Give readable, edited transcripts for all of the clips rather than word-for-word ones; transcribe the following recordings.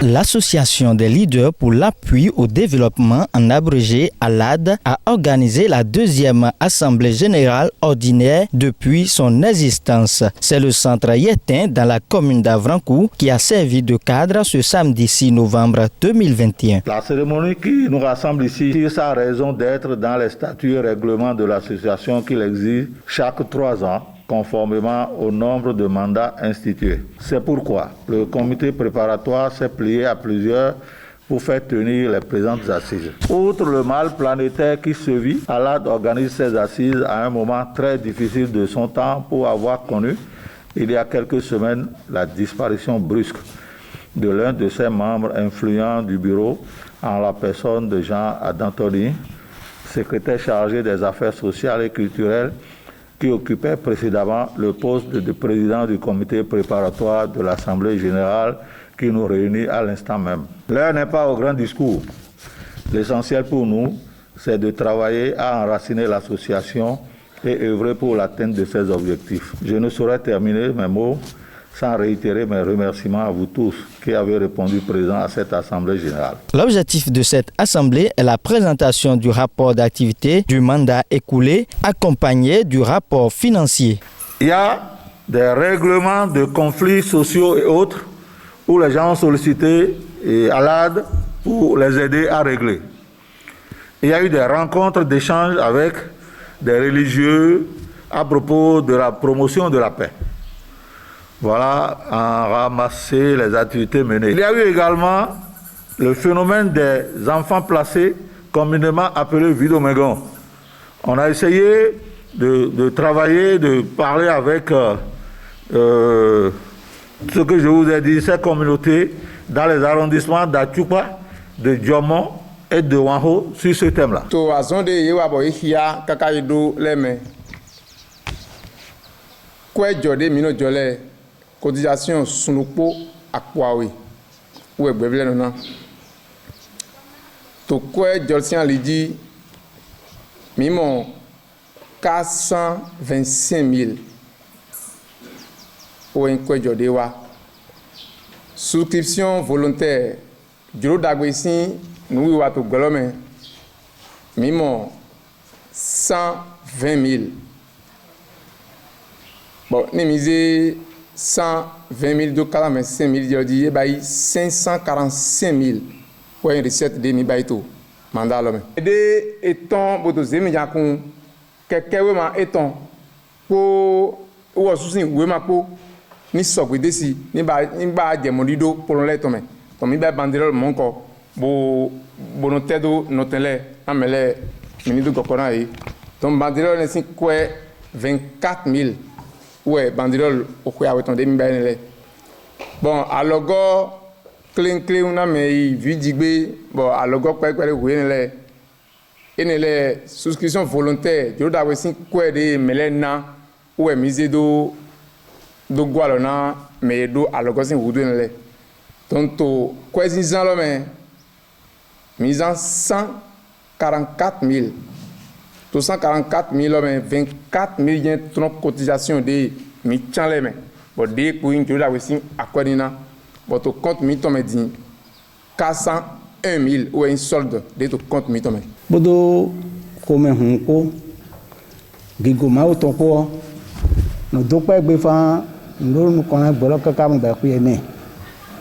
L'association des leaders pour l'appui au développement, en abrégé ALAD, a organisé la deuxième assemblée générale ordinaire depuis son existence. C'est le centre Yetin dans la commune d'Avrancourt qui a servi de cadre ce samedi 6 novembre 2021. La cérémonie qui nous rassemble ici tire sa raison d'être dans les statuts et règlements de l'association qu'il exige chaque 3 ans, conformément au nombre de mandats institués. C'est pourquoi le comité préparatoire s'est plié à plusieurs pour faire tenir les présentes assises. Outre le mal planétaire qui se vit, ALAD organise ses assises à un moment très difficile de son temps pour avoir connu, il y a quelques semaines, la disparition brusque de l'un de ses membres influents du bureau, en la personne de Jean Adantoni, secrétaire chargé des affaires sociales et culturelles, qui occupait précédemment le poste de président du comité préparatoire de l'Assemblée générale qui nous réunit à l'instant même. L'heure n'est pas au grand discours. L'essentiel pour nous, c'est de travailler à enraciner l'association et œuvrer pour l'atteinte de ses objectifs. Je ne saurais terminer mes mots sans réitérer mes remerciements à vous tous qui avez répondu présent à cette Assemblée générale. L'objectif de cette Assemblée est la présentation du rapport d'activité du mandat écoulé, accompagné du rapport financier. Il y a des règlements de conflits sociaux et autres où les gens ont sollicité ALAD pour les aider à régler. Il y a eu des rencontres d'échange avec des religieux à propos de la promotion de la paix. Voilà, en ramasser les activités menées. Il y a eu également le phénomène des enfants placés, communément appelés vidomégon. On a essayé de travailler, de parler avec ce que je vous ai dit, ces communautés dans les arrondissements d'Atchoupa, de Diomon et de Wanho sur ce thème-là. Cotisation Sunupo Akwawe ou Ebevlenona. To quoi Jolsian Lidi Mimon 425 000 ou un quoi Jodewa. Souscription volontaire Jolo Dagwesin nous wato Golome Mimon 120 000. Bon, Némisé 120 000 de 45 000 de 545 000 pour une recette de Nibaito. Mandat l'homme. Des étons, pour tous les médias, quelqu'un qui est pour ou aussi ou pour ni socle d'ici, ni bas de mon lido pour l'être. Comme il va banderole mon corps, pour nos têtes, nos télé, amélé, ministre de Gokona. Donc banderole est 24 000. Ouais, bandirol au quoi avec ton demi benele. Bon, alors go clean on a mais vidigbe bon alors go quoi le wenele. Enele souscription volontaire, je dois aussi quoi de melena ou mise do gualona mais do alors go sin wudunele. Donc to quoi zin lo mais mise en 144 000. 244 000 hommes, 24 000 trop cotisation de Michaleme. Bon, des couilles de la Wessin à Quadina. Votre compte mitome dit 401 000 ou un solde de ton compte mitome. Bodo, comme un honko, Gigoma au topo, nos deux pères béfans, nous connaissons Bolo Kakam Bakuyene.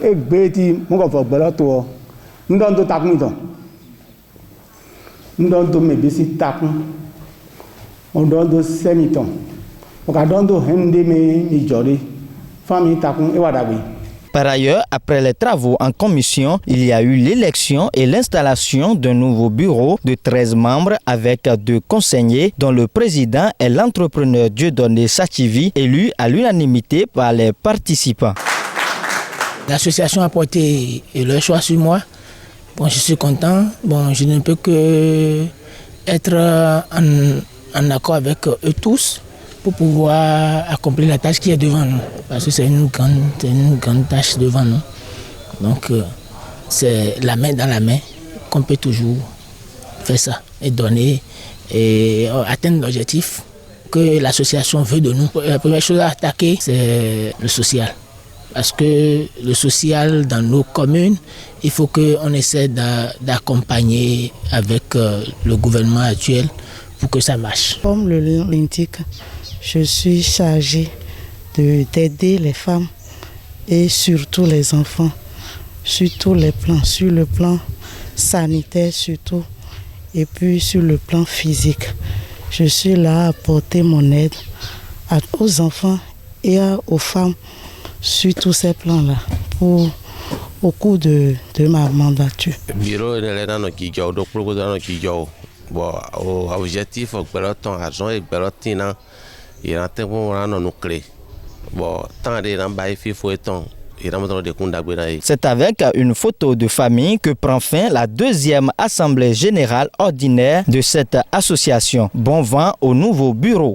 Et Betty, mon gars, Bolo, nous donnons tout à coup. Nous donnons mes biscuits tapons. On donne de semi-temps. On donne de hende me joli. Famille tapons et wadabi. Par ailleurs, après les travaux en commission, il y a eu l'élection et l'installation d'un nouveau bureau de 13 membres avec 2 conseillers dont le président est l'entrepreneur Dieudonné Sachivi, élu à l'unanimité par les participants. L'association a porté leur choix sur moi. Bon, je suis content. Bon, je ne peux que être en accord avec eux tous pour pouvoir accomplir la tâche qui est devant nous. Parce que c'est une grande tâche devant nous. Donc, c'est la main dans la main qu'on peut toujours faire ça et donner et atteindre l'objectif que l'association veut de nous. La première chose à attaquer, c'est le social. Parce que le social dans nos communes, il faut qu'on essaie d'accompagner avec le gouvernement actuel pour que ça marche. Comme le nom l'indique, je suis chargée d'aider les femmes et surtout les enfants, sur tous les plans, sur le plan sanitaire surtout, et puis sur le plan physique. Je suis là à apporter mon aide aux enfants et aux femmes sur tous ces plans-là au cours de ma mandature. Bon, objectif ton argent et temps il a nous clé. Bon, tant de faut temps. C'est avec une photo de famille que prend fin la deuxième assemblée générale ordinaire de cette association. Bon vent au nouveau bureau.